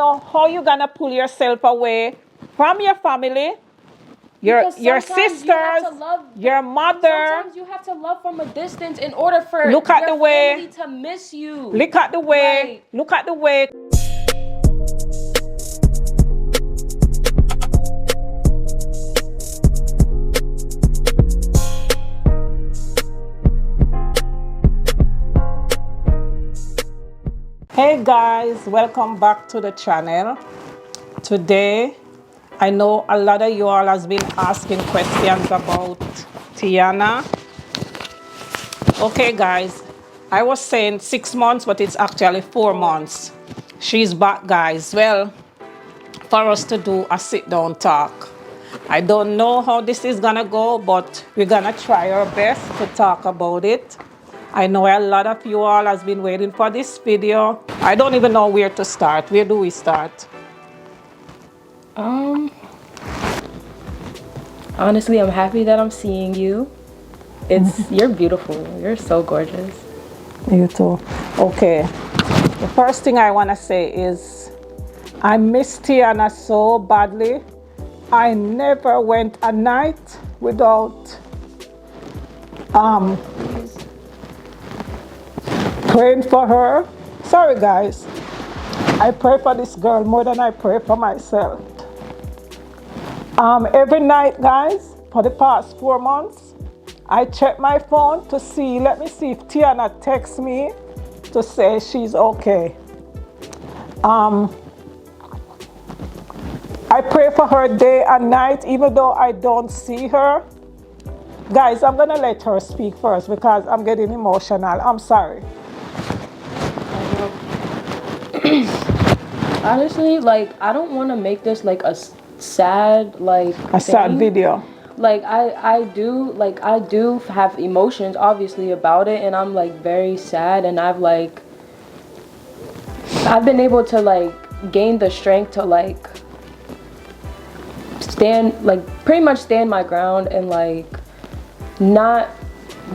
know how you gonna pull yourself away from your family, your sisters, your mother. Sometimes you have to love from a distance in order for Look at your the way. family to miss you. Look at the way. Like, Look at the way. Hey guys, welcome back to the channel. Today, I know a lot of you all has been asking questions about Tiana. Okay guys, I was saying 6 months, but it's actually 4 months. She's back guys. Well, for us to do a sit down talk. I don't know how this is gonna go, but we're gonna try our best to talk about it. I know a lot of you all has been waiting for this video. I don't even know where to start. Where do we start? honestly, I'm happy that I'm seeing you. You're beautiful. You're so gorgeous. You too. Okay. The first thing I want to say is I miss Tiana so badly. I never went a night without praying for her. Sorry guys. I pray for this girl more than I pray for myself. Every night, guys, for the past 4 months, I check my phone to see, let me see if Tiana texts me to say she's okay. I pray for her day and night, even though I don't see her. Guys, I'm gonna let her speak first because I'm getting emotional. I'm sorry. Honestly, like, I don't want to make this like a sad sad video. Like I do have emotions obviously about it, and I'm like very sad, and I've been able to like gain the strength to like pretty much stand my ground and like not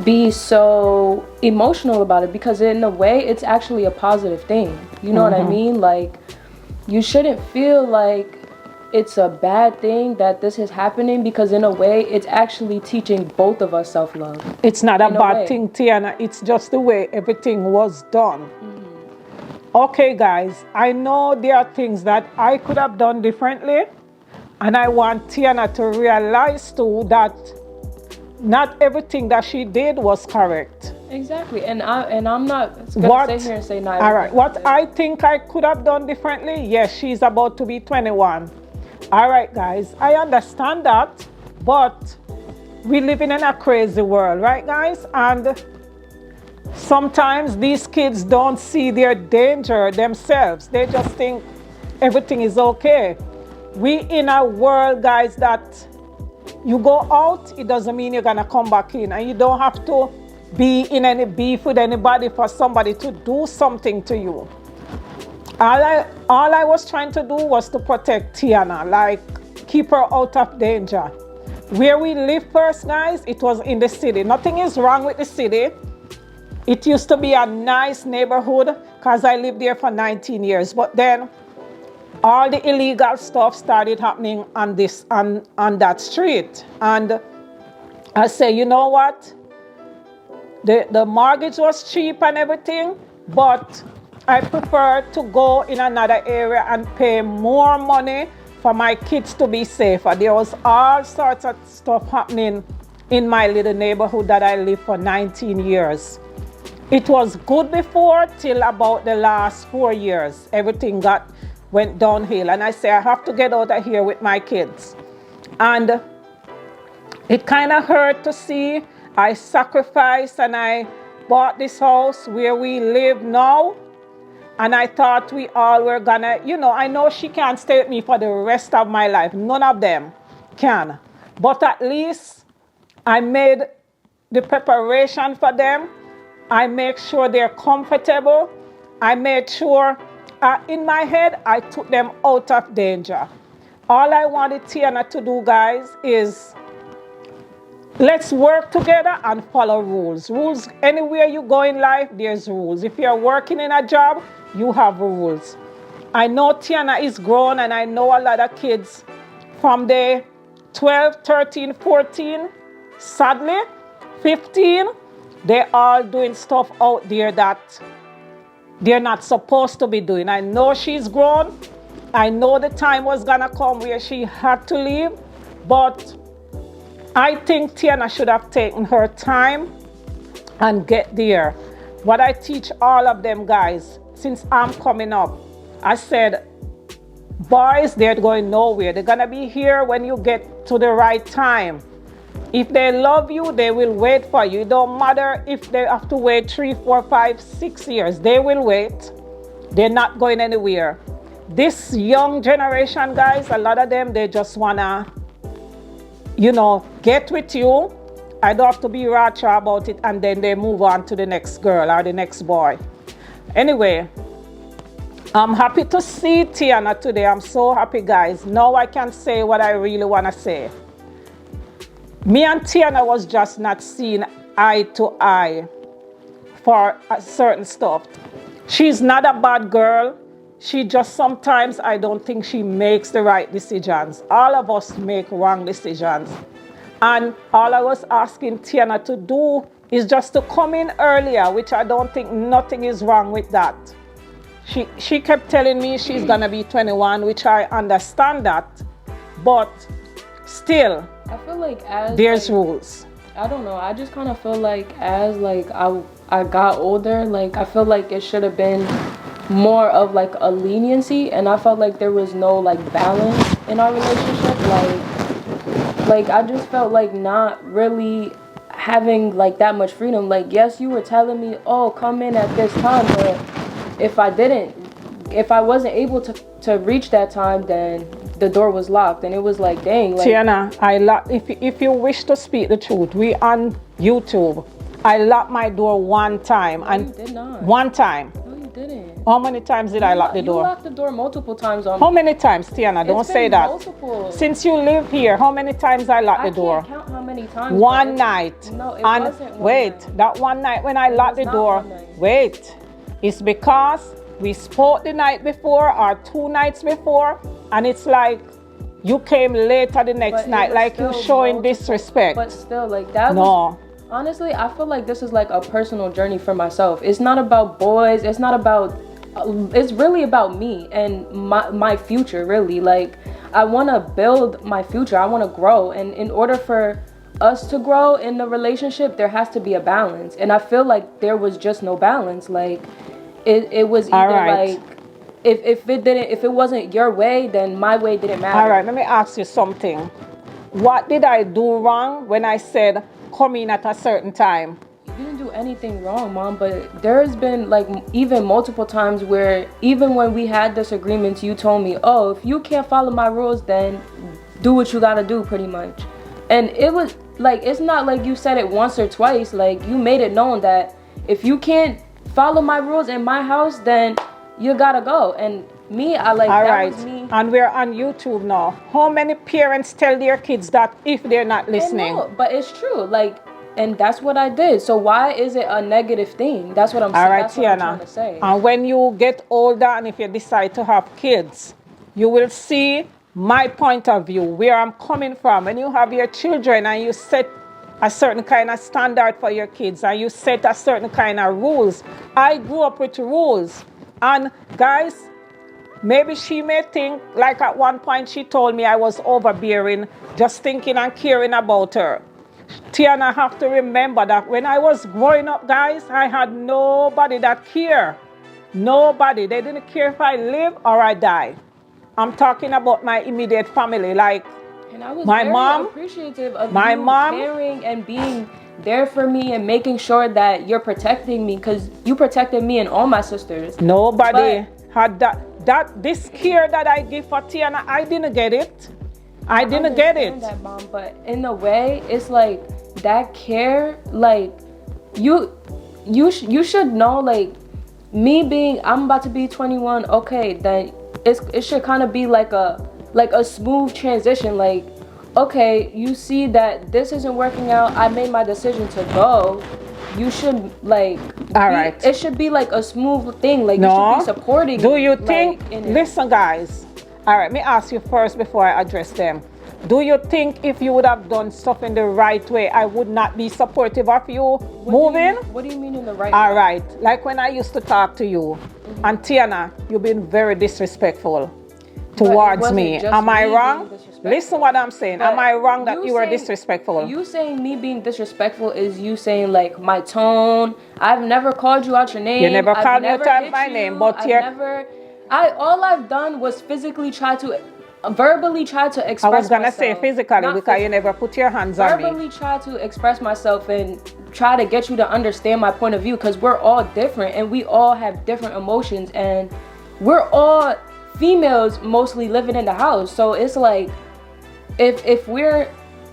be so emotional about it, because in a way it's actually a positive thing, you know what I mean? Like, you shouldn't feel like it's a bad thing that this is happening, because in a way it's actually teaching both of us self-love. It's not a bad thing, Tiana. It's just the way everything was done. Okay guys, I know there are things that I could have done differently, and I want Tiana to realize too that not everything that she did was correct. Exactly, and I'm not gonna sit here and say not. All right, what I think I could have done differently, yes, she's about to be 21. All right, guys, I understand that, but we live in a crazy world, right, guys? And sometimes these kids don't see their danger themselves. They just think everything is okay. We in a world, guys, that you go out, it doesn't mean you're gonna come back in, and you don't have to be in any beef with anybody for somebody to do something to you. All I was trying to do was to protect Tiana, like keep her out of danger. Where we live first, guys, it was in the city. Nothing is wrong with the city. It used to be a nice neighborhood because I lived there for 19 years. But then all the illegal stuff started happening on that street. And I say, you know what? The mortgage was cheap and everything, but I prefer to go in another area and pay more money for my kids to be safer. There was all sorts of stuff happening in my little neighborhood that I lived for 19 years. It was good before till about the last 4 years. Everything went downhill, and I say I have to get out of here with my kids. And it kind of hurt to see. I sacrificed and I bought this house where we live now, and I thought we all were gonna, I know she can't stay with me for the rest of my life. None of them can. But at least I made the preparation for them. I make sure they're comfortable. I made sure in my head I took them out of danger. All I wanted Tiana to do, guys, is let's work together and follow rules. Rules, anywhere you go in life, there's rules. If you're working in a job, you have rules. I know Tiana is grown, and I know a lot of kids from the 12, 13, 14, sadly, 15, they're all doing stuff out there that they're not supposed to be doing. I know she's grown. I know the time was gonna come where she had to leave, but I think Tiana should have taken her time and get there. What I teach all of them guys, since I'm coming up, I said, boys, they're going nowhere. They're gonna be here when you get to the right time. If they love you, they will wait for you. It don't matter if they have to wait 3, 4, 5, 6 years. They will wait. They're not going anywhere. This young generation, guys, a lot of them, they just wanna, get with you. I don't have to be ratchet about it, and then they move on to the next girl or the next boy. Anyway, I'm happy to see Tiana today. I'm so happy, guys. Now I can say what I really want to say. Me and Tiana was just not seeing eye to eye for certain stuff. She's not a bad girl. She just sometimes, I don't think she makes the right decisions. All of us make wrong decisions. And all I was asking Tiana to do is just to come in earlier, which I don't think nothing is wrong with that. She kept telling me she's gonna be 21, which I understand that, but still, I feel like as there's rules. I don't know. I just kind of feel like as I got older, like I feel like it should have been more of like a leniency, and I felt like there was no like balance in our relationship. Like I just felt like not really having like that much freedom. Like, yes, you were telling me, oh, come in at this time, but if I wasn't able to reach that time, then the door was locked, and it was like, dang. Like, Tiana, if you wish to speak the truth, we on YouTube. I locked my door one time. No, and you did not. One time. No, you didn't. How many times did I lock the door? You locked the door multiple times on How many times, Tiana? Don't say that. Multiple. Since you live here, how many times I locked the door? I can't count how many times. One night. No, it and wasn't one wait, night. that one night when I locked the not door, one night. wait, it's because we spoke the night before or 2 nights before, and it's like you came later the next But night, like you showing disrespect. But still, like that was. No. Honestly, I feel like this is like a personal journey for myself. It's not about boys. It's not about. It's really about me and my future. Really, like I want to build my future. I want to grow, and in order for us to grow in the relationship, there has to be a balance. And I feel like there was just no balance. Like it was either like if it wasn't your way, then my way didn't matter. All right, let me ask you something. What did I do wrong when I said come in at a certain time? You didn't do anything wrong, Mom, but there's been like even multiple times where even when we had disagreements, you told me, oh, if you can't follow my rules, then do what you gotta do, pretty much. And it was like, it's not like you said it once or twice. Like you made it known that if you can't follow my rules in my house, then you gotta go. And me, I like, all that right. was me. And we're on YouTube now. How many parents tell their kids that if they're not listening? No, but it's true. Like, and that's what I did. So why is it a negative thing? That's what I'm saying. All right, that's what I'm trying Tiana. to say. And when you get older and if you decide to have kids, you will see my point of view, where I'm coming from. When you have your children and you set a certain kind of standard for your kids and you set a certain kind of rules. I grew up with rules. And guys, maybe she may think, like at one point she told me I was overbearing, just thinking and caring about her. Tiana, have to remember that when I was growing up, guys, I had nobody that cared. Nobody. They didn't care if I live or I die. I'm talking about my immediate family, like and I was my very mom, appreciative of my you mom, caring and being there for me and making sure that you're protecting me, because you protected me and all my sisters. Nobody had this care that I give for Tiana. I didn't get it. I didn't get it. That, Mom, but in a way, it's like that care. Like you should know. Like me being, I'm about to be 21. Okay, then it should kind of be like a smooth transition. Like, okay, you see that this isn't working out. I made my decision to go. You should like All right. It should be like a smooth thing. Like, you No. should be supporting. Do you like, think? in it. Listen, guys. All right. Let me ask you first before I address them. Do you think if you would have done stuff in the right way, I would not be supportive of you moving? What do you mean in the right All way? right. Like when I used to talk to you, and Tiana, you've been very disrespectful towards wasn't me. just Am I me being wrong? disrespectful. Listen what I'm saying. Am I wrong that you were saying- disrespectful? You saying me being disrespectful is you saying like my tone. I've never called you out your name. You never I've called me never out hit my you, name, but I've you're... never. All I've done was physically try to, verbally try to express I was gonna myself. say physically Not because you never put your hands on me. verbally try to express myself and try to get you to understand my point of view, because we're all different and we all have different emotions, and we're all females mostly living in the house. So it's like, if we're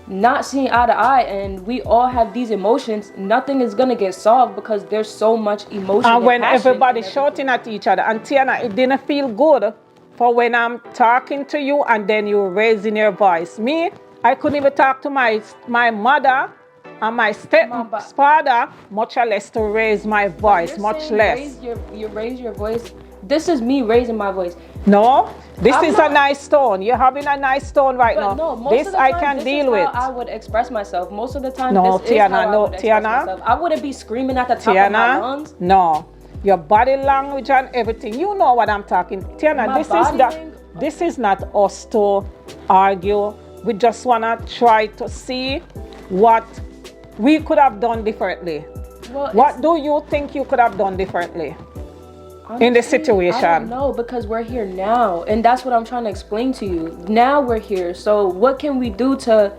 not seeing eye to eye and we all have these emotions, nothing is gonna get solved because there's so much emotion. And when passion everybody's in shouting at each other, and Tiana, it didn't feel good for when I'm talking to you and then you're raising your voice. Me, I couldn't even talk to my mother and my stepfather, much less to raise my voice, You're much saying less. raise your voice. This is me raising my voice. No, this I'm is not- a nice tone. You're having a nice tone right now. But no, most This of the I time, can this deal is with. how I would express myself. Most of the time, No, this is Tiana, how I no, would express Tiana. myself. I wouldn't be screaming at the top of my lungs. No. Your body language and everything. You know what I'm talking. Tiana, My body language? this is not us to argue. We just wanna try to see what we could have done differently. Well, What do you think you could have done differently in this honestly, situation? I don't know, because we're here now, and that's what I'm trying to explain to you. Now we're here, so what can we do to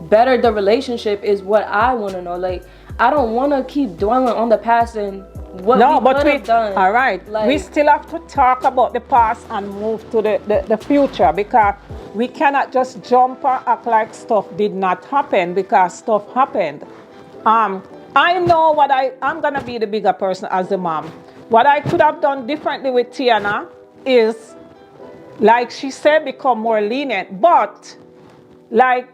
better the relationship is what I want to know. Like, I don't want to keep dwelling on the past and what we could have done. All right. Like, we still have to talk about the past and move to the future, because we cannot just jump and act like stuff did not happen, because stuff happened. I know what I'm gonna be the bigger person as the mom. What I could have done differently with Tiana is, like she said, become more lenient. But like,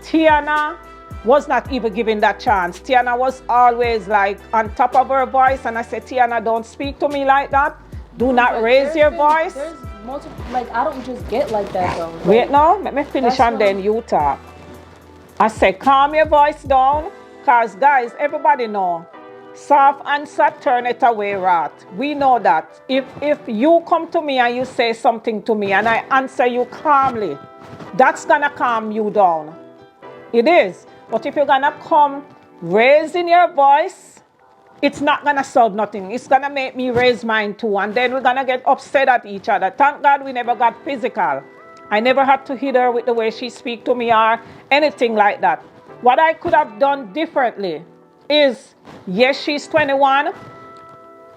Tiana was not even given that chance. Tiana was always like on top of her voice, and I said, Tiana, don't speak to me like that. Do not raise your voice. There's multiple, like, I don't just get like that though. Like, Wait, no, let me finish That's and then you talk. I said, calm your voice down, because guys, everybody know, soft answer turn it away wrath. We know that. If you come to me and you say something to me and I answer you calmly, that's gonna calm you down. It is. But if you're gonna come raising your voice, it's not gonna solve nothing. It's gonna make me raise mine too, and then we're gonna get upset at each other. Thank God we never got physical. I never had to hit her with the way she speak to me or anything like that. What I could have done differently is, yes, she's 21.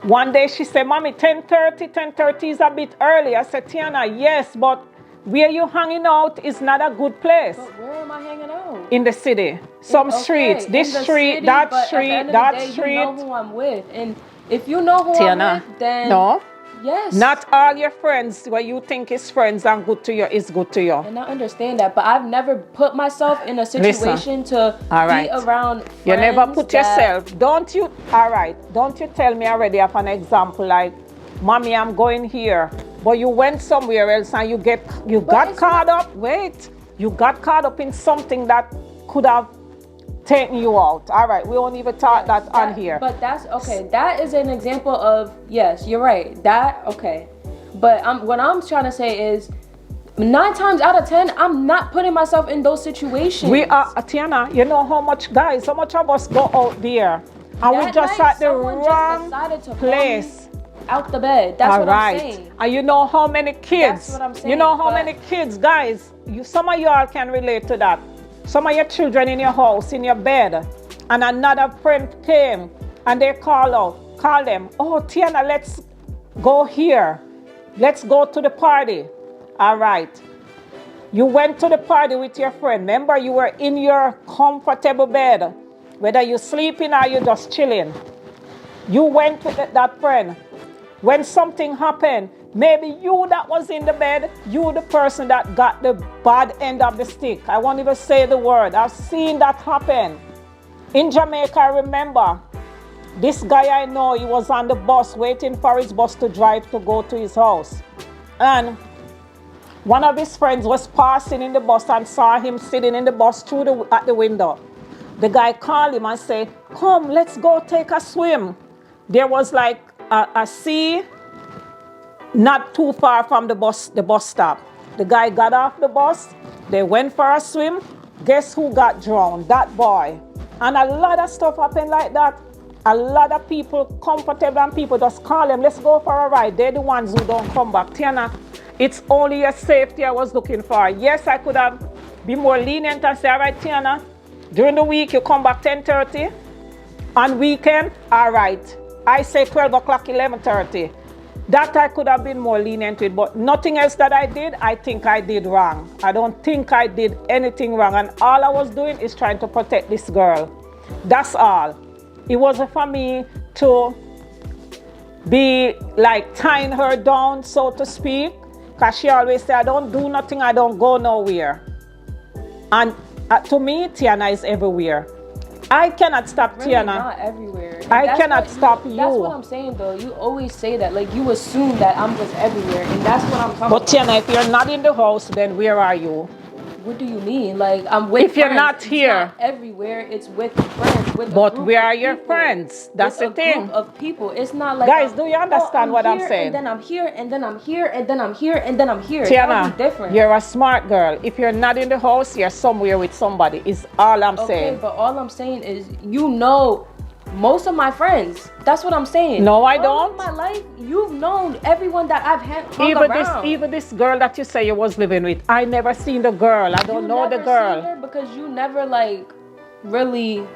One day she said, Mommy, 10:30 is a bit early. I said, Tiana, yes, but where you hanging out is not a good place. But where am I hanging out? In the city. Some Okay, streets. This in the street, city, that but at the street, end of that the day, street. You know who I'm with, and if you know who Tiana, I'm with, then no. yes. Not all your friends, what you think is friends and good to you, is good to you. And I understand that, but I've never put myself in a situation to All right. be around friends. You never put that- yourself. Don't you? All right. Don't you tell me already of an example like, Mommy, I'm going here, but you went somewhere else and you got it's caught up. Wait, you got caught up in something that could have taken you out. All right. We won't even talk that on here. But that's okay. That is an example of, yes, you're right. That okay. But what I'm trying to say is, 9 times out of 10, I'm not putting myself in those situations. We are, Tiana, you know how much of us go out there and we That just night, at the someone just wrong decided to pull me place. out the bed. That's All what right. I'm saying. And you know how many kids, That's what I'm saying, you know how but- many kids, guys, some of y'all can relate to that. Some of your children in your house, in your bed, and another friend came and they call them, oh, Tiana, let's go here. Let's go to the party. All right. You went to the party with your friend. Remember, you were in your comfortable bed, whether you're sleeping or you're just chilling. You went with that friend. When something happened, maybe you that was in the bed, you the person that got the bad end of the stick. I won't even say the word. I've seen that happen. In Jamaica, I remember This guy I know, he was on the bus waiting for his bus to drive to go to his house. And one of his friends was passing in the bus and saw him sitting in the bus at the window. The guy called him and said, come, let's go take a swim. There was like a sea not too far from the bus stop. The guy got off the bus. They went for a swim. Guess who got drowned? That boy. And a lot of stuff happened like that. A lot of people, comfortable and people just call them, let's go for a ride. They're the ones who don't come back. Tiana, it's only your safety I was looking for. Yes, I could have been more lenient and say, all right, Tiana, during the week you come back 10:30. On weekend, all right. I say 12 o'clock, 11:30. That I could have been more lenient with, but nothing else that I did, I think I did wrong. I don't think I did anything wrong. And all I was doing is trying to protect this girl. That's all. It wasn't for me to be like tying her down, so to speak. Because she always say, I don't do nothing, I don't go nowhere. And to me, Tiana is everywhere. I cannot stop really Tiana. Not everywhere. I cannot stop you. That's what I'm saying though. You always say that. Like you assume that I'm just everywhere. And that's what I'm talking about. But Tiana, if you're not in the house, then where are you? What do you mean? Like I'm with If you're friends. not It's here. not everywhere. It's with friends. With But a group where of are your people. friends? That's With the a thing. group of people. It's not like Guys, do you understand what I'm here, saying? And then I'm here, and then I'm here, and then I'm here, and then I'm here. Tiana, It's different. you're a smart girl. If you're not in the house, you're somewhere with somebody. Is all I'm Okay, saying. but all I'm saying is, you know, most of my friends. That's what I'm saying. No, I All don't. of my life, you've known everyone that I've hung around. Even this girl that you say you was living with, I never seen the girl. I don't know the Seen girl. her because you never like really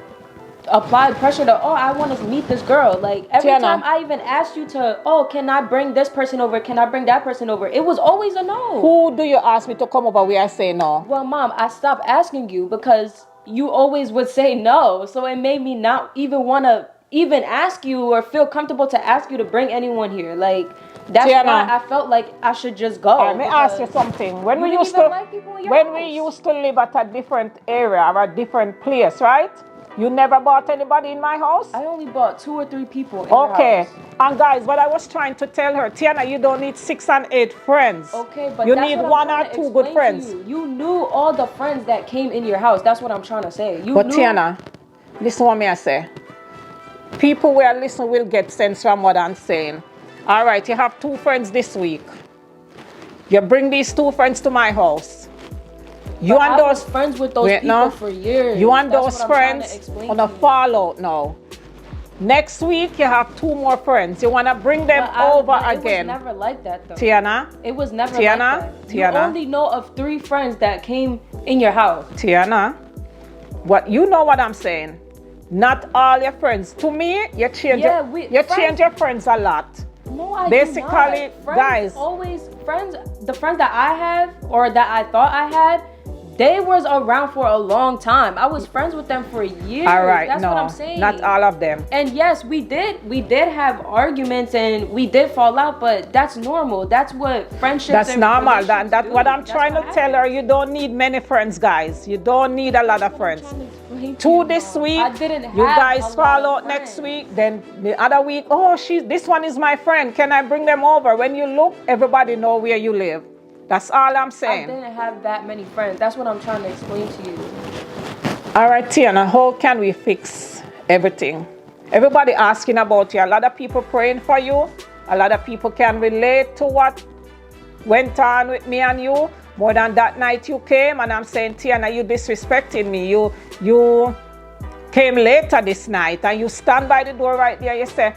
applied pressure to, oh, I want to meet this girl. Like every Tiana. time I even asked you to, oh, can I bring this person over? Can I bring that person over? It was always a no. Who do you ask me to come over where I say no? Well, Mom, I stopped asking you because you always would say no. So it made me not even want to even ask you or feel comfortable to ask you to bring anyone here. Like, that's Tiana. why I felt like I should just go. Let me ask you something. When we didn't used even to like people in your when we house. used to live at a different area or a different place, right? You never bought anybody in my house? I only bought 2 or 3 people in your Okay. house. And guys, what I was trying to tell her, Tiana, you don't need 6 and 8 friends. Okay, but you that's need what I'm 1 trying or to 2 good explain to friends. You knew all the friends that came in your house. That's what I'm trying to say. You But knew. Tiana, listen what me I say. People who are listening will get sense from what I'm saying. All right, you have 2 friends this week. You bring these 2 friends to my house. You But and I those was friends with those wait, people no. for years. You and That's those what I'm trying to friends explain on a to you. fallout now. Next week you have 2 more friends. You wanna bring them over but again. It was never like that though. Tiana, It was never Tiana, like that. Tiana. You only know of 3 friends that came in your house. Tiana, what you know what I'm saying? Not all your friends. To me, you change Yeah, change your friends a lot. No, I Basically, do not. Friends guys. always friends. The friends that I have or that I thought I had, they was around for a long time. I was friends with them for years. All right, That's no, what I'm saying. not all of them. And yes, we did have arguments and we did fall out, but that's normal. That's what friendships. That's and normal. relationships That do. what I'm That's trying what to tell her. happens. You don't need many friends, guys. You don't need a lot of friends. 2 this week. I didn't You have guys a lot fall of out next friends. week. Then the other week, oh, this one is my friend. Can I bring them over? When you look, everybody know where you live. That's all I'm I saying. didn't have that many friends. That's what I'm trying to explain to you. All right, Tiana, how can we fix everything? Everybody asking about you. A lot of people praying for you. A lot of people can relate to what went on with me and you. More than that night you came and I'm saying, Tiana, you disrespecting me. You came later this night and you stand by the door right there. You say,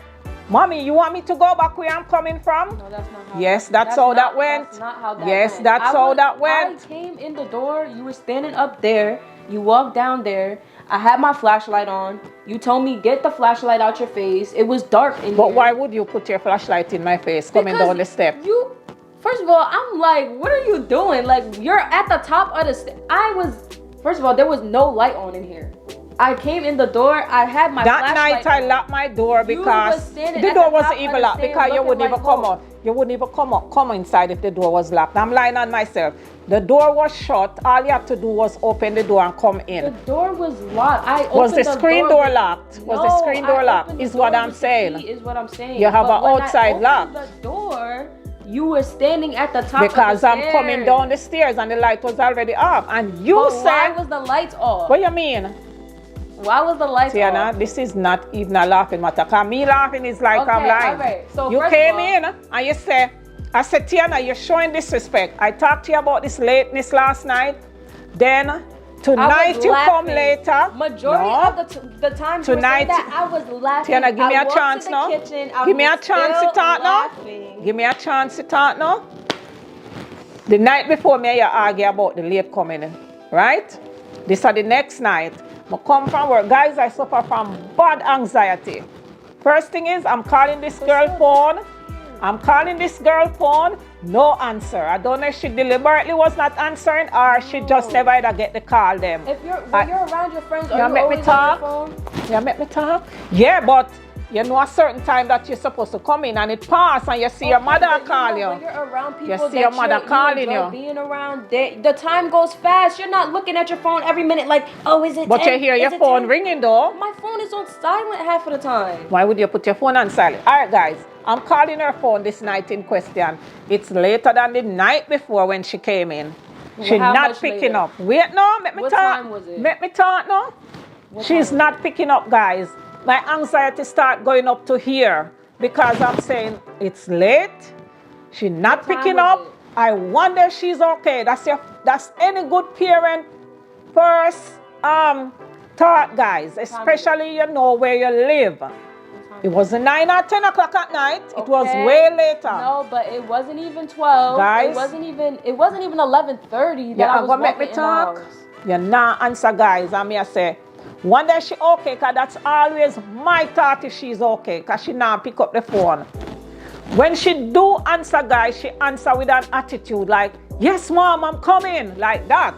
Mommy, you want me to go back where I'm coming from? No, that's not how. Yes, that's how that went. That's not how that Yes, went. that's how that went. I came in the door. You were standing up there. You walked down there. I had my flashlight on. You told me get the flashlight out your face. It was dark in here. But why would you put your flashlight in my face coming Because down the step? You, first of all, I'm like, what are you doing? Like, you're at the top of the step. First of all, there was no light on in here. I came in the door. I had my That night flashlight I on. locked my door You because was standing the at door the wasn't top even of the locked stairs because you looking wouldn't even like, come "Whoa." out. You wouldn't even come inside if the door was locked. I'm lying on myself. The door was shut. All you had to do was open the door and come The in. door was locked. I opened Was the screen door with- locked? Was the No, screen door I locked? opened the Is what door I'm with the saying. key, Is what I'm saying. You have But an when outside I lock. opened the door, you were standing at the top Because of the I'm stairs. coming down the stairs and the light was already off. And you But why said, was the lights off? what you mean? Why was the lights Tiana, off? this is not even a laughing matter. Cause me laughing is like I'm Okay, lying. alright. So you first came of all- in and you say, I said, Tiana, you're showing disrespect. I talked to you about this lateness last night. Then tonight you come later. Majority No. of the time Tonight- that I was laughing. Tiana, give me I a walked chance to the now. kitchen, I Give me a was chance to still talk now. laughing. Give me a chance to talk now. The night before me and you argue about the late coming, right? This is the next night. I come from work. Guys, I suffer from bad anxiety. First thing is, I'm calling this girl phone. I'm calling this girl phone. No answer. I don't know if she deliberately was not answering or she just never either get the call them. If when you're around your friends, are You you make me always on talk? your phone? You make me talk? Yeah, but you know a certain time that you're supposed to come in and it pass and you see your mother Okay, but call know you. When you're around people You see that your mother calling enjoy you. being around, the time goes fast. You're not looking at your phone every minute like, oh, is it But 10? you hear Is your it phone 10? ringing though. My phone is on silent half of the time. Why would you put your phone on silent? All right, guys. I'm calling her phone this night in question. It's later than the night before when she came in. She's how not much picking later? up. Wait, no, let me What talk. time was it? Let me talk now. She's time? not picking up, guys. My anxiety start going up to here because I'm saying it's late. She's not What time picking was up. it? I wonder if she's okay. That's any good parent first thought, guys. Especially you know where you live. It wasn't 9 or 10 o'clock at night. It was Okay. way later. No, but it wasn't even 12. Guys. It wasn't even 11:30 that I was gonna make walking me in the talk. house. You not answer, guys. I'm here say, one day she okay, cause that's always my thought if she's okay, cause she not pick up the phone. When she do answer, guys, she answer with an attitude like, yes, mom, I'm coming, like that.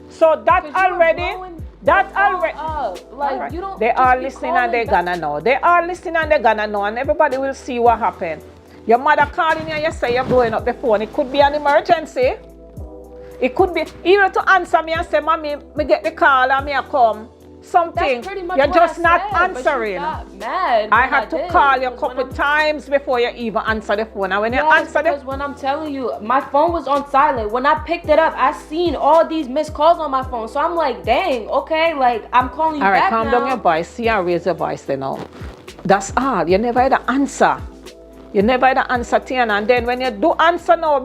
So that 'Cause you were already, blowing that the phone already. up. Like Alright. you don't. They just are be listening and they calling gonna know. They are listening and they gonna know, and everybody will see what happened. Your mother calling you and you say you're blowing up the phone. It could be an emergency. It could be even to answer me and say, mommy, me get the call and me a come. Something. That's pretty much You're what just I not said, but you answering. got mad. I when had to did, call you a because when couple times before you even answer the phone. And when you Yes, answer because the when I'm telling you, my phone was on silent. When I picked it up, I seen all these missed calls on my phone. So I'm like, dang, okay, like I'm calling you all right, back calm now. down your voice. See and raise your voice then now. That's all. You never had an answer. You never had an answer, Tiana. And then when you do answer now,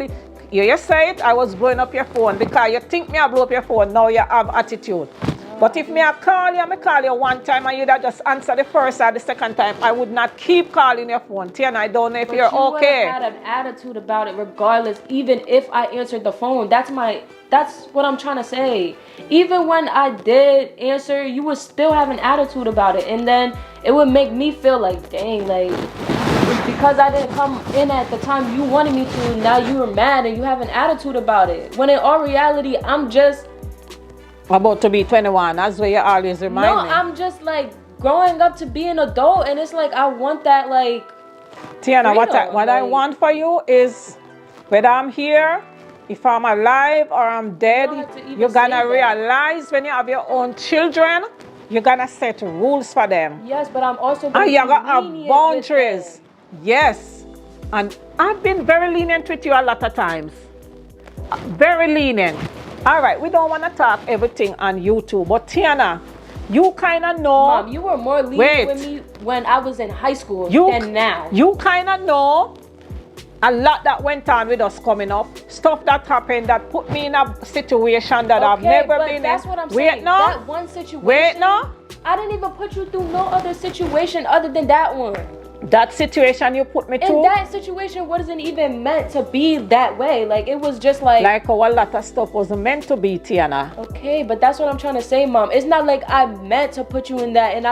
you say it, I was blowing up your phone because you think me I blow up your phone, now you have attitude. But if me I call you one time and you'd have just answer the first or the second time, I would not keep calling your phone. Tiana, I don't know if But you're you okay. would have had an attitude about it regardless, even if I answered the phone. That's what I'm trying to say. Even when I did answer, you would still have an attitude about it. And then it would make me feel like, dang, like, it's because I didn't come in at the time you wanted me to, now you were mad and you have an attitude about it. When in all reality, I'm just... About to be 21, that's what you always remind me. No, I'm just like growing up to be an adult, and it's like I want that, like... Tiana, freedom, what I want for you is whether I'm here, if I'm alive or I'm dead, don't have to even you're gonna say that. realize when you have your own children, you're gonna set rules for them. Yes, but I'm also And gonna you're be gonna have lenient with boundaries. them. Yes. And I've been very lenient with you a lot of times. Very lenient. All right, we don't want to talk everything on YouTube, but Tiana, you kind of know. Mom, you were more lenient with me when I was in high school than now. You kind of know a lot that went on with us coming up. Stuff that happened that put me in a situation that I've never been in. That's what I'm Wait, saying. no. That one situation. Wait, no. I didn't even put you through no other situation other than that one. That situation you put me And through. that situation wasn't even meant to be that way. Like, it was just like... Like how a lot of stuff wasn't meant to be, Tiana. Okay, but that's what I'm trying to say, Mom. It's not like I meant to put you in that, and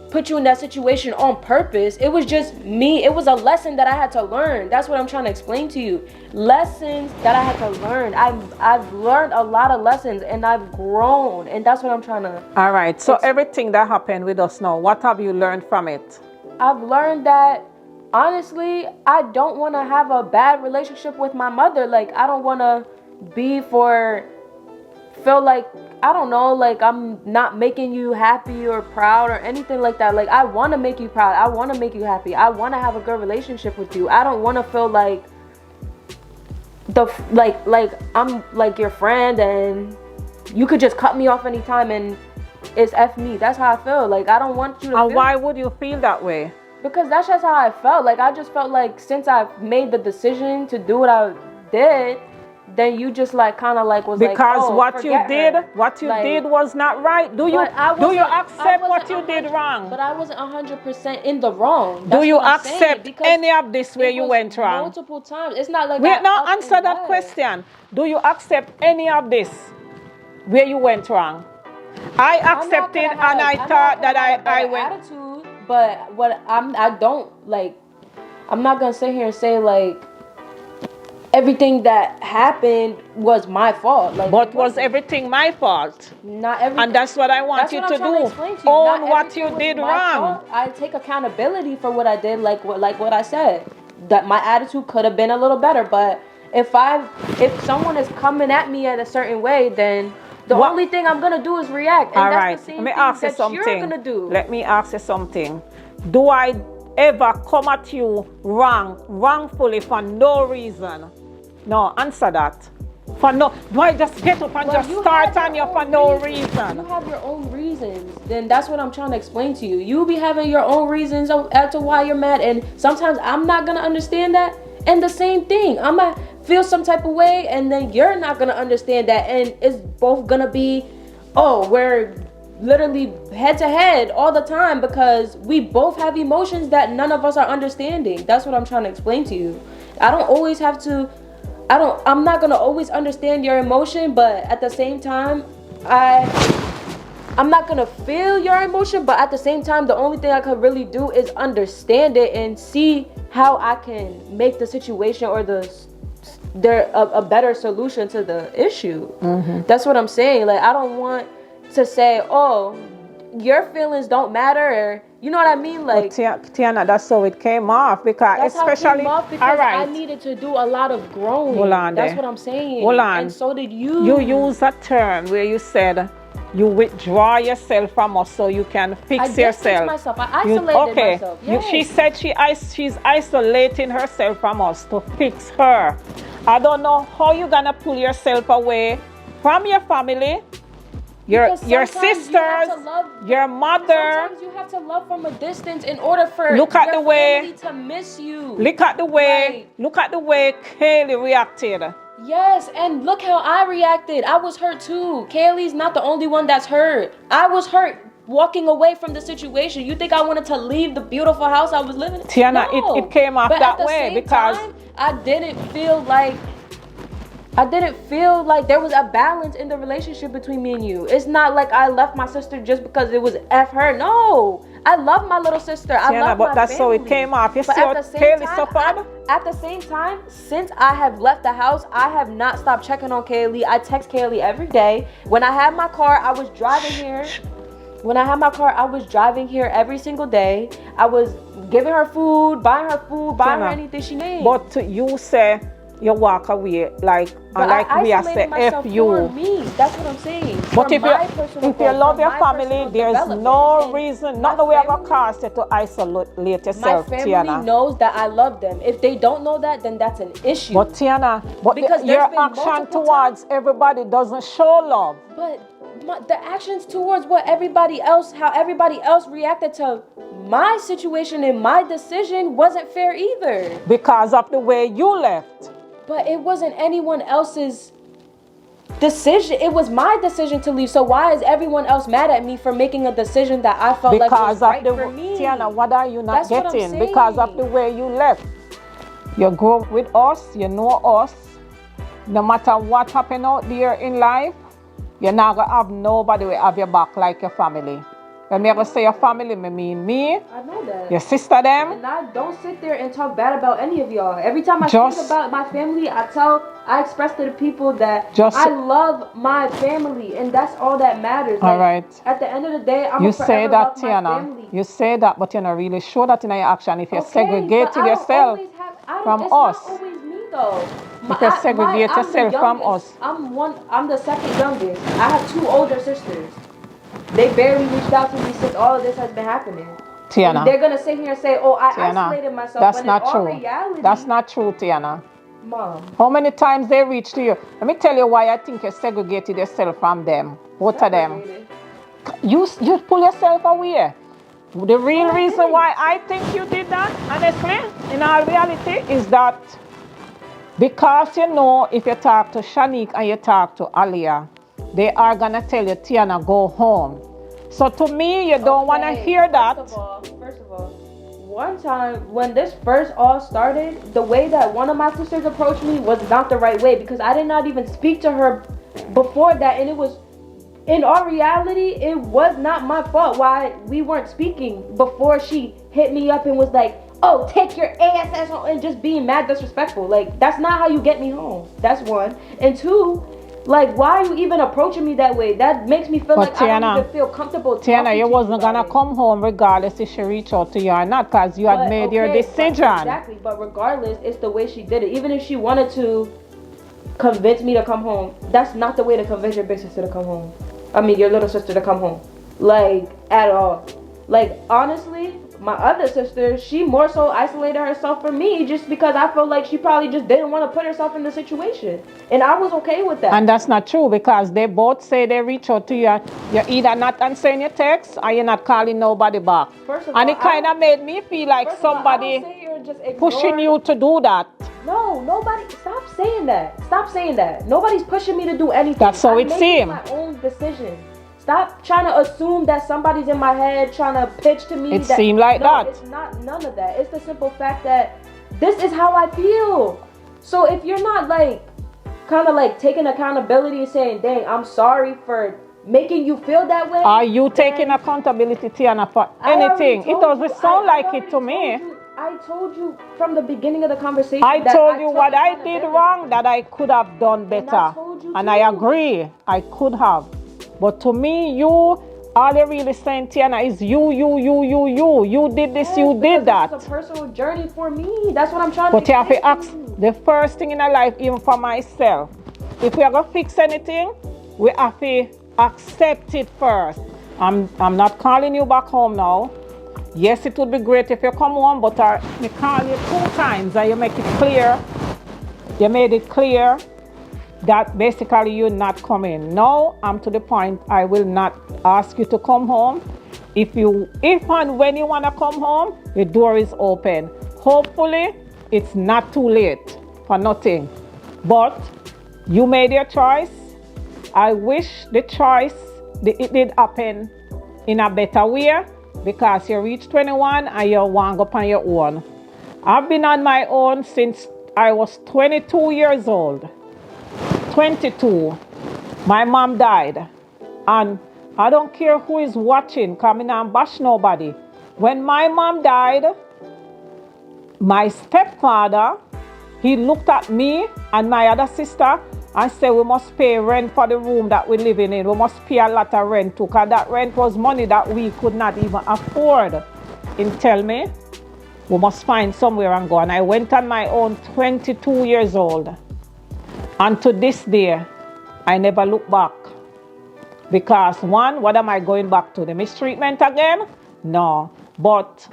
put you in that situation on purpose. It was just me. It was a lesson that I had to learn. That's what I'm trying to explain to you. Lessons that I had to learn. I've learned a lot of lessons and I've grown, and that's what I'm trying to. All right. So everything that happened with us now, what have you learned from it? I've learned that honestly, I don't want to have a bad relationship with my mother. Like, I don't want to feel like, I don't know, like I'm not making you happy or proud or anything like that. Like, I want to make you proud. I want to make you happy. I want to have a good relationship with you. I don't want to feel like I'm like your friend and you could just cut me off anytime and it's F me. That's how I feel. Like, I don't want you to And feel. why would you feel that way? Because that's just how I felt. Like, I just felt like since I made the decision to do what I did, then you just like kind of like was because like, oh, what you did, her. what you Like, did was not right. Do you accept what you did wrong? But I wasn't 100% in the wrong. Do That's you what I'm saying, accept because any of this where it you was went wrong? multiple times. It's not like Wait, now up answer and that left. question. Do you accept any of this where you went wrong? I accepted and I thought that I went. Attitude, but what I don't like. I'm not gonna sit here and say like everything that happened was my fault. Like, But was everything my fault? Not everything. And that's what I want you to do. Own what you did wrong. I take accountability for what I did, like what I said. That my attitude could have been a little better, but if someone is coming at me at a certain way, then the only thing I'm gonna do is react. And all that's right. the same Let me thing ask you that something. you're gonna do. Let me ask you something. Do I ever come at you wrongfully for no reason? No, answer that. For no, do I just get up and just start on you for no reason? You have your own reasons. Then that's what I'm trying to explain to you. You be having your own reasons as to why you're mad, and sometimes I'm not gonna understand that. And the same thing, I'm gonna feel some type of way, and then you're not gonna understand that, and it's both gonna be, oh, we're literally head to head all the time because we both have emotions that none of us are understanding. That's what I'm trying to explain to you. I don't always have to. I'm not gonna always understand your emotion, but at the same time, I'm not gonna feel your emotion, but at the same time, the only thing I could really do is understand it and see how I can make the situation or a better solution to the issue. Mm-hmm. That's what I'm saying. Like, I don't want to say, oh, your feelings don't matter, or you know what I mean? Like, Tiana, that's how it came off because that's especially how it came off because all right. I needed to do a lot of growing. Hold on that's there. what I'm saying. Hold on. And so did you. You use a term where you said you withdraw yourself from us so you can fix yourself. Myself. I isolated myself. Yes. She said she's isolating herself from us to fix her. I don't know how you're gonna pull yourself away from your family, your sisters, your mother. Sometimes you have to love from a distance in order for look at your the way family to miss you. Look at the way Kaylee reacted. Yes, and look how I reacted. I was hurt too. Kaylee's not the only one that's hurt. I was hurt walking away from the situation. You think I wanted to leave the beautiful house I was living in? Tiana, no. it came off but that way because I didn't feel like there was a balance in the relationship between me and you. It's not like I left my sister just because it was F her. No. I love my little sister. I love but my that's family. how it came off. You but see what Kaylee suffered? At the same time, since I have left the house, I have not stopped checking on Kaylee. I text Kaylee every day. When I had my car, I was driving here. When I had my car, I was driving here every single day. I was giving her food, buying her anything she needs. But you say you walk away like we are say F you. Me. That's what I'm saying. But if you love your family, there's no reason, not the way I'm gonna cause you to isolate yourself. My family Tiana knows that I love them. If they don't know that, then that's an issue. But Tiana, because your action towards everybody doesn't show love. But the actions towards how everybody else reacted to my situation and my decision wasn't fair either. Because of the way you left. But it wasn't anyone else's decision. It was my decision to leave. So why is everyone else mad at me for making a decision that I felt like was right for me? Tiana, what are you not That's getting? Because of the way you left. You grew up with us, you know us. No matter what happened out there in life, you're not going to have nobody will have your back like your family. When me ever say your family, me mean me, I know that. your sister them. And I don't sit there and talk bad about any of y'all. Every time I Just- speak about my family, I express to the people that Just- I love my family, and that's all that matters. All Like, right. at the end of the day, I'm You a forever say that, love my Tiana. family. You say that, but you're not really sure that in your action. If you Okay, segregated but I don't yourself always have, I don't, from it's us, not always me though. if you segregate I'm the yourself from youngest. us, I'm the second youngest. I have two older sisters. They barely reached out to me since all of this has been happening. Tiana. And they're gonna sit here and say, "Oh, I Tiana, isolated myself." that's but not in all true. reality, That's not true, Tiana. Mom. How many times they reach to you? Let me tell you why I think you segregated yourself from them. Both of them. You pull yourself away. The real reason why I think you did that, honestly, in all reality, is that because you know if you talk to Shanique and you talk to Alia, they are gonna tell you, Tiana, go home. So to me, you don't want to hear that. First of all, one time when this first all started, the way that one of my sisters approached me was not the right way because I did not even speak to her before that, and it was, in all reality, it was not my fault why we weren't speaking before she hit me up and was like, "Oh, take your ass home," and just being mad disrespectful. Like, that's not how you get me home. That's one. And two, like, why are you even approaching me that way? That makes me feel But like Tiana, I don't even feel comfortable talking Tiana, you to wasn't about gonna it. come home regardless if she reached out to you or not, because you had But, made your okay, decision. Exactly, but regardless, it's the way she did it. Even if she wanted to convince me to come home, that's not the way to convince your big sister to come home. I mean, your little sister to come home. Like, at all. Like, honestly, my other sister, she more so isolated herself from me just because I felt like she probably just didn't want to put herself in the situation. And I was okay with that. And that's not true because they both say they reach out to you. You're either not answering your text or you're not calling nobody back. First of And all, it kind of made me feel like First of all, somebody I don't sit here and just ignore. pushing you to do that. No, nobody. Stop saying that. Stop saying that. Nobody's pushing me to do anything. That's how I'm it making seems. my own decision. Stop trying to assume that somebody's in my head trying to pitch to me. It seemed like no, that. It's not none of that. It's the simple fact that this is how I feel. So if you're not like kind of like taking accountability and saying, "Dang, I'm sorry for making you feel that way," Are you taking accountability, Tiana, for anything? It doesn't sound like it to me. I told you from the beginning of the conversation. I that told you took what I did accountability. wrong that I could have done better. told you And I too. agree, I could have. But to me, all you're really saying, Tiana, is you. You did this, you did that. It's a personal journey for me. That's what I'm trying But to you have to explain ask to you. the first thing in our life, even for myself. If we are going to fix anything, we have to accept it first. I'm not calling you back home now. Yes, it would be great if you come home, but I call you 2 times and you make it clear. You made it clear that basically you're not coming. Now I'm to the point I will not ask you to come home. If and when you want to come home, the door is open. Hopefully it's not too late for nothing. But you made your choice. I wish the choice it did happen in a better way because you reached 21 and you want to go on your own. I've been on my own since I was 22 years old. 22. My mom died. And I don't care who is watching, coming and bash nobody. When my mom died, my stepfather, he looked at me and my other sister and said, we must pay rent for the room that we're living in. We must pay a lot of rent too, because that rent was money that we could not even afford. And tell me, we must find somewhere and go. And I went on my own, 22 years old. And to this day, I never look back. Because one, what am I going back to? The mistreatment again? No. But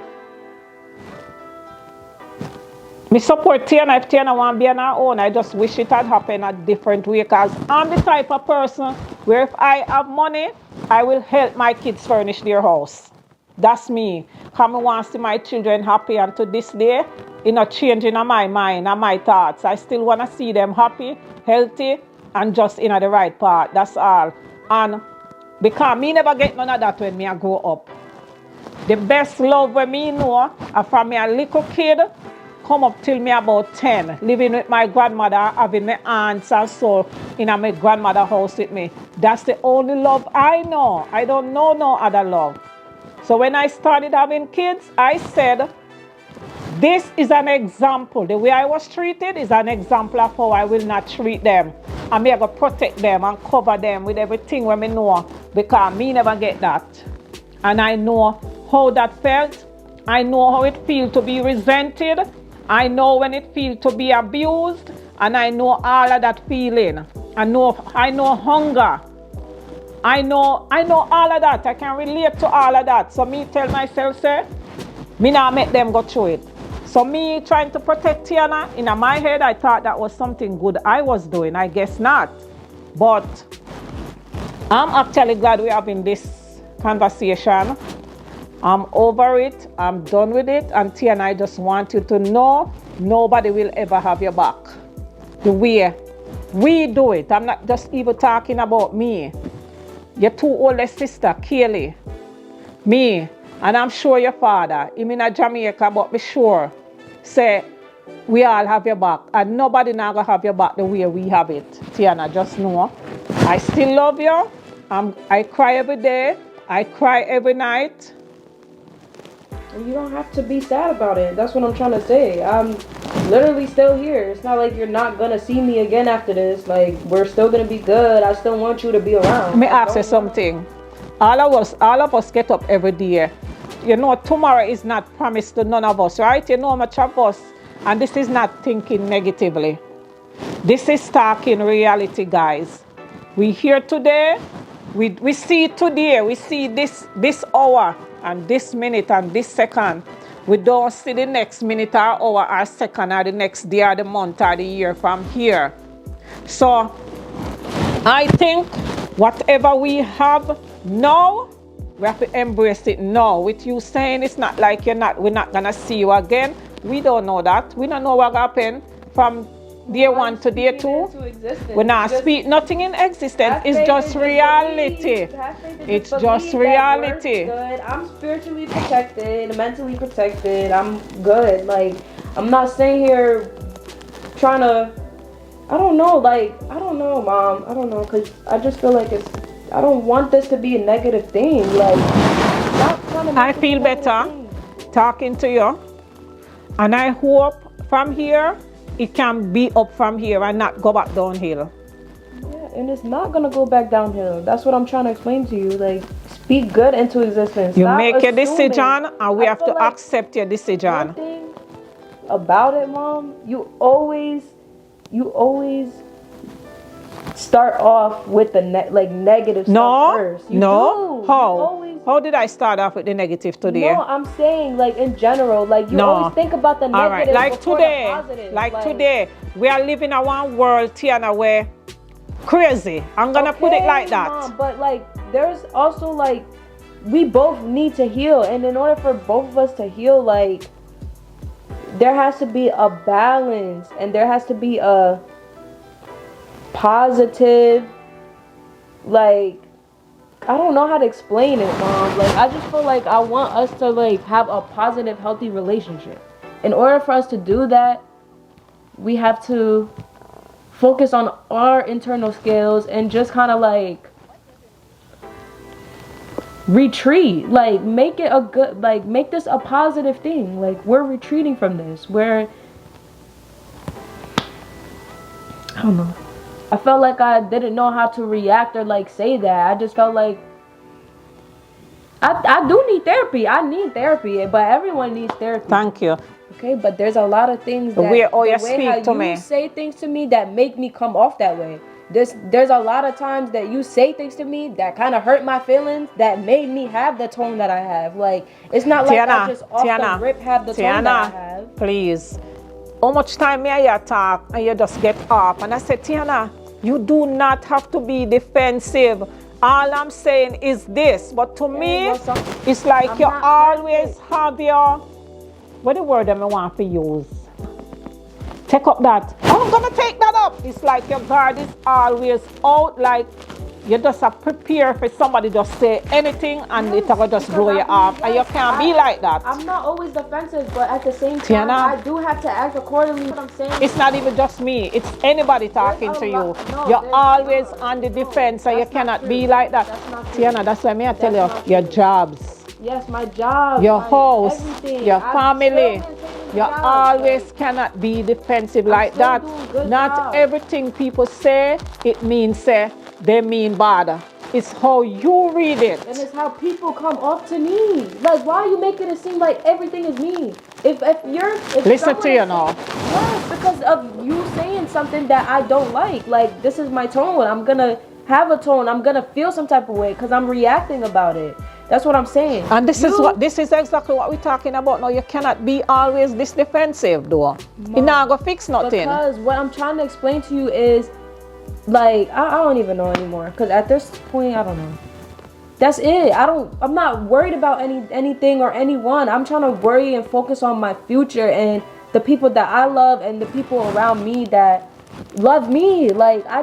me support Tiana if Tiana want to be on her own. I just wish it had happened a different way. Because I'm the type of person where if I have money, I will help my kids furnish their house. That's me. Because I want to see my children happy. And to this day, it's not changing in my mind and my thoughts. I still want to see them happy, healthy, and just in the right path. That's all. And because me never get none of that when me I grow up. The best love when me know from me a little kid come up till me about 10, living with my grandmother, having my aunts and so in my grandmother's house with me. That's the only love I know. I don't know no other love. So when I started having kids, I said, this is an example. The way I was treated is an example of how I will not treat them. I'm here to protect them and cover them with everything when I know, because me never get that. And I know how that felt. I know how it feels to be resented. I know when it feels to be abused. And I know all of that feeling. I know hunger. I know all of that. I can relate to all of that. So me tell myself, say, me not make them go through it. So me trying to protect Tiana, in my head, I thought that was something good I was doing. I guess not. But I'm actually glad we're having this conversation. I'm over it. I'm done with it. And Tiana, I just want you to know, nobody will ever have your back the way we do it. I'm not just even talking about me. Your two oldest sister, Kaylee, me, and I'm sure your father, him in Jamaica, but be sure, say, we all have your back. And nobody now gonna have your back the way we have it. Tiana, just know, I still love you. I cry every day. I cry every night. You don't have to be sad about it. That's what I'm trying to say. I'm literally still here. It's not like you're not gonna see me again after this. Like, we're still gonna be good. I still want you to be around. Let me ask you something. All of us get up every day. You know, tomorrow is not promised to none of us, right? You know much of us. And this is not thinking negatively. This is talking reality, guys. We here today. We see today. We see this hour and this minute and this second. We don't see the next minute or hour or second or the next day or the month or the year from here. So I think whatever we have now, we have to embrace it now. With you saying it's not like we're not gonna see you again. We don't know that. We don't know what happened from day one to day two. We not speak nothing in existence. It's just reality. It's just reality. I'm spiritually protected, mentally protected. I'm good. Like, I'm not sitting here trying to, I don't know, Mom. I don't know, because I just feel like I don't want this to be a negative thing. Like, stop trying to make I feel better talking to you. And I hope from here, it can be up from here and not go back downhill. Yeah, and it's not gonna go back downhill. That's what I'm trying to explain to you. Like, speak good into existence. You Stop make assuming. a decision, and we have to like accept your decision. One thing about it, Mom, you always start off with the negative stuff first. You do. How did I start off with the negative today? No, I'm saying, like, in general, like, you always think about the negative. All right, like today, the positive. like today, we are living in one world, Tiana, where crazy. I'm gonna put it like that. Mom, but like, there's also, like, we both need to heal, and in order for both of us to heal, like, there has to be a balance, and there has to be a positive, like, I don't know how to explain it, Mom. Like, I just feel like I want us to, like, have a positive, healthy relationship. In order for us to do that, we have to focus on our internal skills and just kind of, like, retreat. Like, make it a good, like, make this a positive thing. Like, we're retreating from this. I don't know. I felt like I didn't know how to react or, like, say that. I just felt like I do need therapy. I need therapy, but everyone needs therapy. Thank you. Okay, but there's a lot of things that you say things to me that make me come off that way. There's a lot of times that you say things to me that kind of hurt my feelings, that made me have the tone that I have. Like, it's not like I just off the rip have the tone that I have. Please. How much time may I talk and you just get up? And I said, Tiana, you do not have to be defensive. All I'm saying is this. But to me, it's like you always have your, what the word I want to use? Take up that. I'm going to take that up. It's like your guard is always out. Like, you just are prepared for somebody just say anything and it will just blow you off. And you can't be like that. I'm not always defensive, but at the same time, I do have to act accordingly. What I'm saying. It's not even just me. It's anybody talking to you. You're always on the defense, so you cannot be like that. Tiana, that's why I tell you, your jobs. Yes, my job, your my house, everything. your I'm family. still maintaining the You job. always Like, cannot be defensive I'm like still that. doing good Not job. everything people say, it means say, they mean bad. It's how you read And it. it's how people come off to me. Like, why are you making it seem like everything is me? If Listen to someone you is now. saying yes, because of you saying something that I don't like. Like, this is my tone. I'm gonna have a tone. I'm gonna feel some type of way because I'm reacting about it. That's what I'm saying. And You, this is exactly what we're talking about now. You cannot be always this defensive though. It Mom, not gonna fix nothing. because what I'm trying to explain to you is, like, I don't even know anymore. Because at this point, I don't know. That's it. I'm not worried about anything or anyone. I'm trying to worry and focus on my future and the people that I love and the people around me that love me. Like, I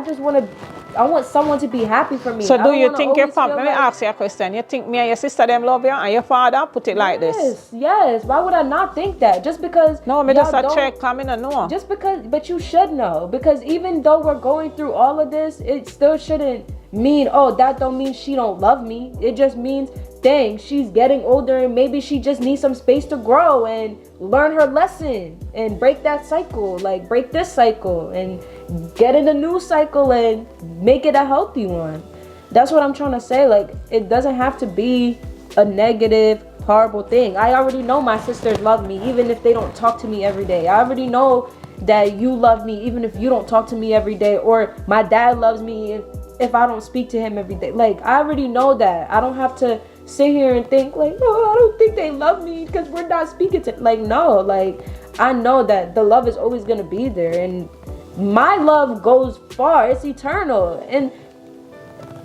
want someone to be happy for me. So I do don't you want to think your always family, feel let me like, ask you a question. You think me and your sister them love you and your father? Put it like this. yes. Why would I not think that? Just because No, me just y'all a don't check, come in and know. just because, but you should know, because even though we're going through all of this, it still shouldn't mean, oh, that don't mean she don't love me. It just means, dang, she's getting older and maybe she just needs some space to grow and learn her lesson and break that cycle, like break this cycle and get in a new cycle and make it a healthy one. That's what I'm trying to say. Like, it doesn't have to be a negative, horrible thing. I already know my sisters love me, even if they don't talk to me every day. I already know that you love me, even if you don't talk to me every day. Or my dad loves me if I don't speak to him every day. Like, I already know that. I don't have to sit here and think like, oh, I don't think they love me because we're not speaking to. Like, no, like, I know that the love is always gonna be there, and my love goes far. It's eternal, and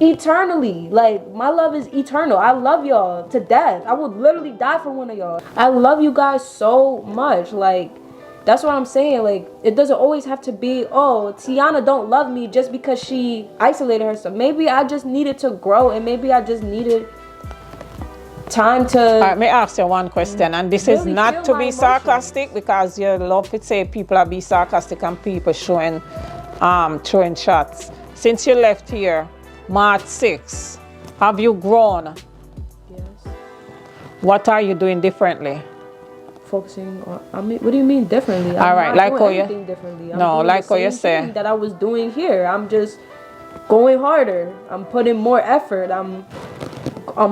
eternally, like, my love is eternal. I love y'all to death. I would literally die for one of y'all. I love you guys so much. Like, that's what I'm saying. Like, it doesn't always have to be, oh, Tiana don't love me just because she isolated herself. Maybe I just needed to grow, and maybe I just needed time to All right, may I ask you one question, and this is really not feel to my be emotions. sarcastic, because you love to say people are be sarcastic and people throwing shots. Since you left here, March 6, have you grown? Yes. What are you doing differently? Focusing on, I mean, what do you mean differently? All right, I'm like not how doing you- anything differently. I'm No, doing like the how you same say. thing that I was doing here. I'm just going harder. I'm putting more effort. I'm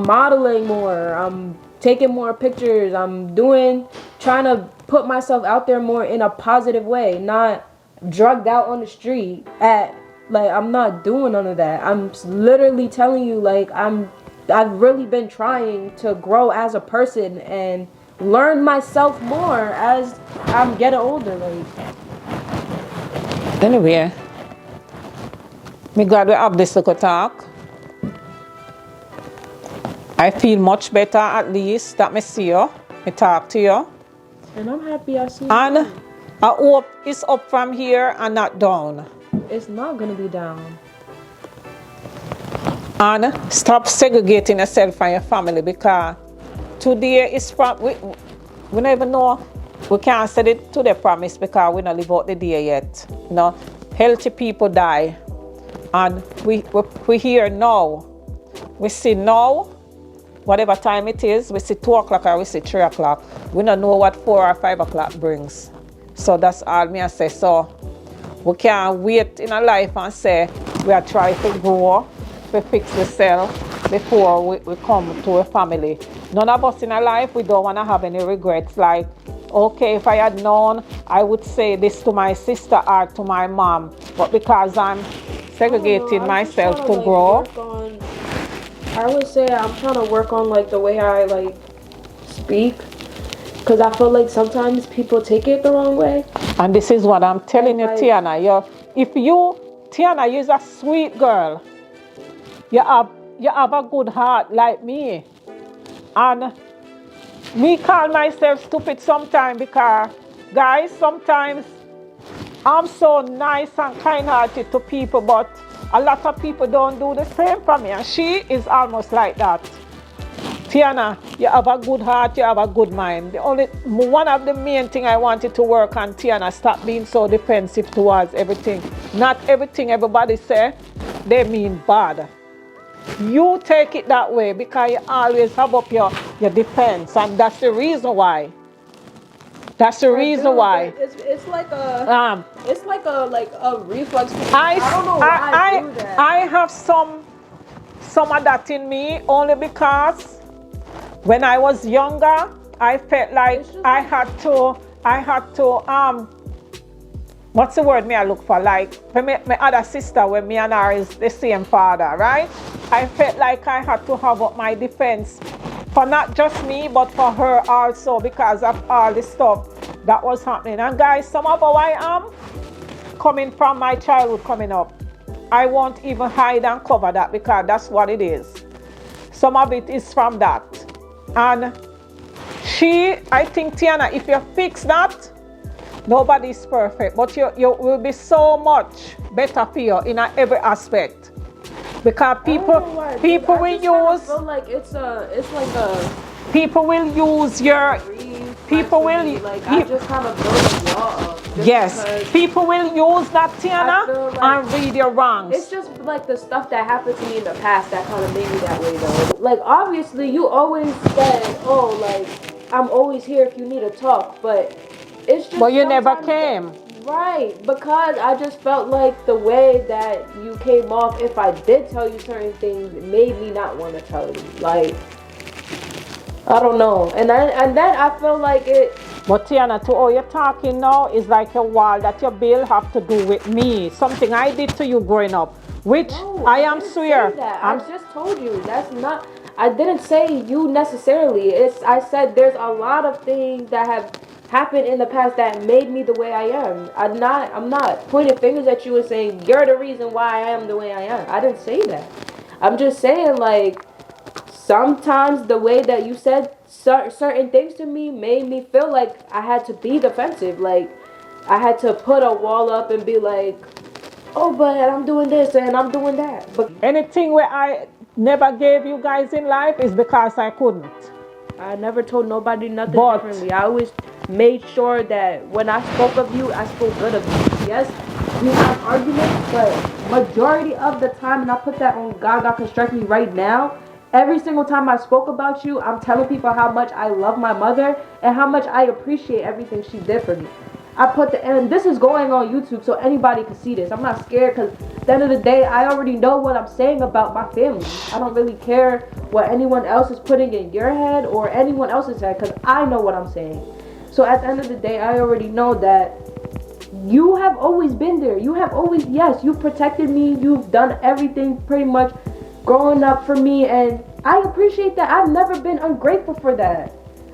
modeling more. I'm taking more pictures. Trying to put myself out there more in a positive way, not drugged out on the street I'm not doing none of that. I'm literally telling you, like, I've really been trying to grow as a person and learn myself more as I'm getting older. Like, Anyway, me glad we have this little talk. I feel much better, at least that me see you, me talk to you. and I'm happy I see you. And I hope it's up from here and not down. It's not gonna be down. And stop segregating yourself from your family, because today is from, we don't even know, we can't say it to the promise because we don't live out the day yet. You know, healthy people die. And we hear now. We see now, whatever time it is, we see 2 o'clock or we see 3 o'clock. We don't know what 4 or 5 o'clock brings. So that's all me I say. So we can't wait in our life and say we are trying to grow, to fix ourselves before we come to a family. None of us in our life, we don't want to have any regrets. Like, okay, if I had known, I would say this to my sister or to my mom. But because I'm segregating myself to grow. I would say I'm trying to work on, like, the way I, like, speak, because I feel like sometimes people take it the wrong way. And this is what I'm telling you, Like, Tiana. Tiana, you're a sweet girl. You have a good heart like me. And me call myself stupid sometimes because, guys, sometimes I'm so nice and kind-hearted to people, but a lot of people don't do the same for me. And she is almost like that. Tiana, you have a good heart, you have a good mind. One of the main things I wanted to work on, Tiana, stop being so defensive towards everything. Not everything everybody say, they mean bad. You take it that way because you always have up your defense, and that's the reason why. That's the I reason do, why. but it's like a Um, like a reflex. I, I don't know why I do that. I have some of that in me only because when I was younger, I felt like It's just I like- had to what's the word me I look for? Like for my other sister, when me and her is the same father, right? I felt like I had to have up my defense for not just me, but for her also because of all the stuff that was happening. And guys, some of how I am coming from my childhood coming up, I won't even hide and cover that because that's what it is. Some of it is from that. And I think, Tiana, if you fix that, nobody's perfect, but you will be so much better for you in every aspect. Because people will use, feel like it's like a people will use your, people will, like I just kind of build a wall up. yes, people will use that, Tiana, like and read your wrongs. It's just like the stuff that happened to me in the past that kind of made me that way though. Like obviously you always said, oh, like I'm always here if you need to talk, but it's just. But you never sometimes came. Right, because I just felt like the way that you came off, if I did tell you certain things, it made me not want to tell you. Like, I don't know. And then I feel like it. But Tiana, to all you're talking now is like a wall that your bill have to do with me. Something I did to you growing up, which No, I am didn't swear. say that. I just told you that's not. I didn't say you necessarily. I said there's a lot of things that have happened in the past that made me the way I am. I'm not pointing fingers at you and saying you're the reason why I am the way I am. I didn't say that. I'm just saying like sometimes the way that you said certain things to me made me feel like I had to be defensive. Like I had to put a wall up and be like, oh, but I'm doing this and I'm doing that. But Anything where I never gave you guys in life is because I couldn't. I never told nobody nothing But- differently. I always made sure that when I spoke of you, I spoke good of you. Yes, we have arguments, but majority of the time, and I put that on God can strike me right now, every single time I spoke about you, I'm telling people how much I love my mother and how much I appreciate everything she did for me. And this is going on YouTube so anybody can see this. I'm not scared because at the end of the day, I already know what I'm saying about my family. I don't really care what anyone else is putting in your head or anyone else's head because I know what I'm saying. So at the end of the day, I already know that you have always been there. You have always, yes, you've protected me. You've done everything pretty much growing up for me. And I appreciate that. I've never been ungrateful for that.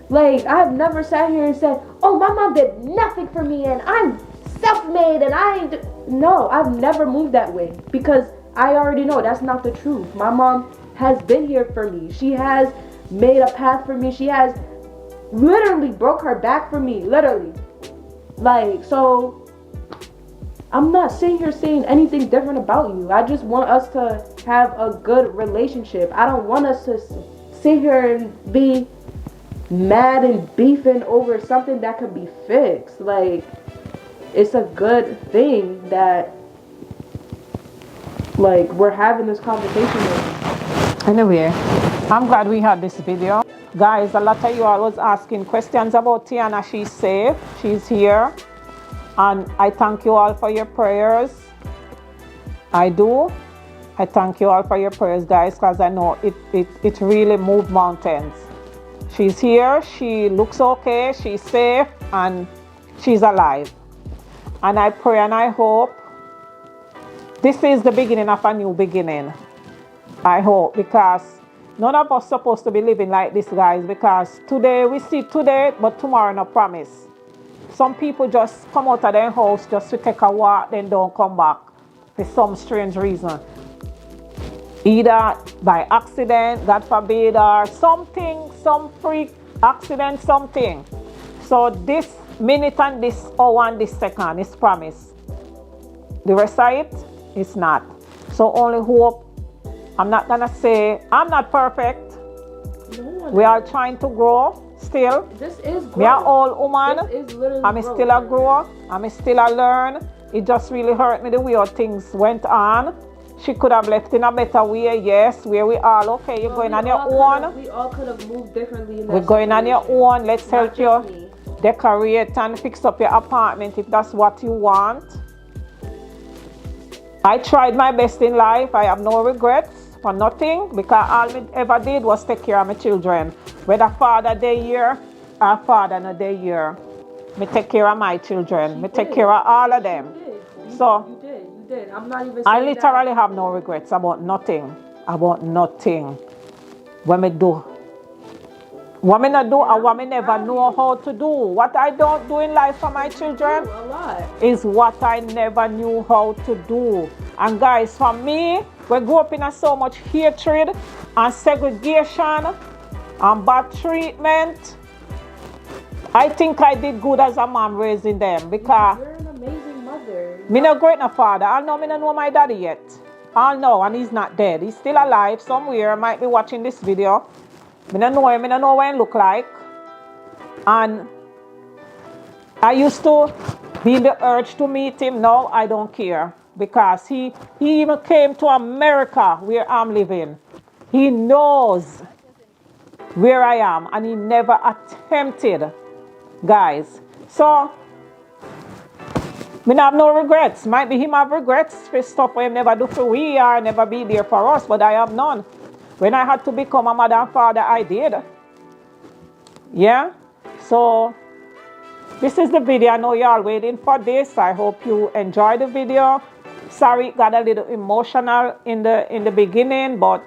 Like, I've never sat here and said, oh, my mom did nothing for me and I'm self-made and I ain't. No, I've never moved that way because I already know that's not the truth. My mom has been here for me. She has made a path for me. She has literally broke her back for me. Literally. Like, so I'm not sitting here saying anything different about you. I just want us to have a good relationship. I don't want us to sit here and be mad and beefing over something that could be fixed. Like, it's a good thing that like we're having this conversation. Anyway, I'm glad we had this video. Guys, a lot of you all was asking questions about Tiana. She's safe. She's here. And I thank you all for your prayers. I do. I thank you all for your prayers, guys, because I know it really moved mountains. She's here. She looks okay. She's safe. And she's alive. And I pray and I hope this is the beginning of a new beginning. I hope, because none of us supposed to be living like this, guys, because today we see today, but tomorrow no promise. Some people just come out of their house just to take a walk, then don't come back for some strange reason. Either by accident, God forbid, or something, some freak accident, something. So this minute and this hour and this second is promise. The rest of it is not. So only hope. I'm not gonna say I'm not perfect. We are trying to grow still. This is growth. Me a old woman. This is literally I'm growth. still a grower. I'm still a learn. It just really hurt me the way how things went on. she could have left in a better way. Yes, where we all okay. You're going on your own. We all could have moved differently. In that We're going on your situation. own. Let's help you Me. decorate and fix up your apartment if that's what you want. I tried my best in life. I have no regrets for nothing because all I ever did was take care of my children. Whether father they here or father not they here. Me take care of my children. Me take care of all of them. So You did. I'm not even saying I literally have no regrets about nothing. About nothing. What me do. What me not do or what me never know how to do. What I don't do in life for my children a lot. is what I never knew how to do. And guys, for me, we grew up in so much hatred and segregation and bad treatment. I think I did good as a mom raising them because You're an amazing mother. me no great no father. I know me no know my daddy yet. I know, and he's not dead. He's still alive somewhere. Might be watching this video. Me no know him. Me no know what he look like. And I used to be in the urge to meet him. Now I don't care because he even came to America where I'm living. He knows where I am and he never attempted, guys. So me have no regrets. Might be him have regrets for stuff we never do for we or never be there for us, but I have none. When I had to become a mother and father, I did. Yeah? So this is the video. I know y'all waiting for this. I hope you enjoy the video. Sorry it got a little emotional in the beginning, but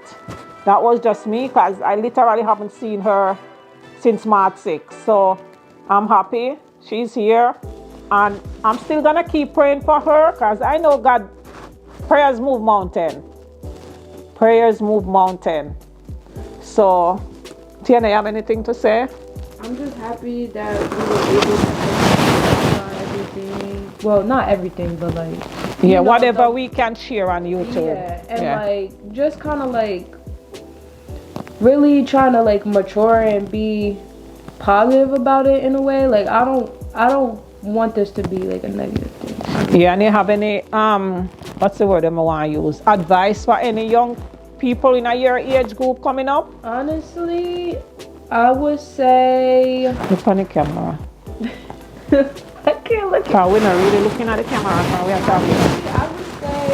that was just me because I literally haven't seen her since March 6th. So I'm happy she's here. And I'm still gonna keep praying for her because I know God, prayers move mountain. Prayers move mountain. So, Tiana, you have anything to say? I'm just happy that we were able to on everything. Well, not everything, but like Yeah, whatever we can share on YouTube. Yeah, and like just kind of like really trying to like mature and be positive about it in a way. Like I don't want this to be like a negative thing. Yeah, and you have any what's the word I want to use? Advice for any young people in your age group coming up? Honestly, I would say Look on the camera. I can't look. We're not really looking at the camera. We are talking. I would say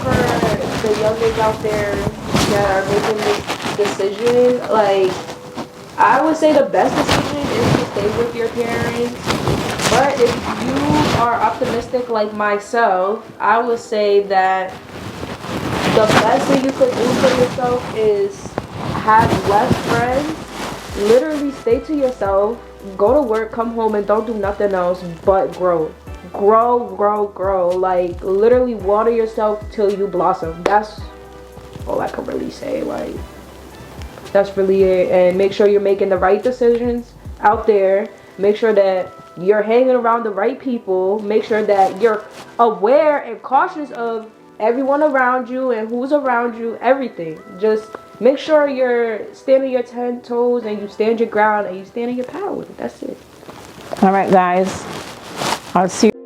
for the youngers out there that are making this decision, like I would say the best decision is to stay with your parents. But if you are optimistic like myself, I would say that the best thing you could do for yourself is have less friends. Literally stay to yourself. Go to work, come home, and don't do nothing else but grow. Grow. Like literally water yourself till you blossom. That's all I can really say. Like that's really it. And make sure you're making the right decisions out there. Make sure that you're hanging around the right people. Make sure that you're aware and cautious of everyone around you and who's around you, everything. Just make sure you're standing your 10 toes and you stand your ground and you stand in your power. That's it. All right, guys. I'll see you.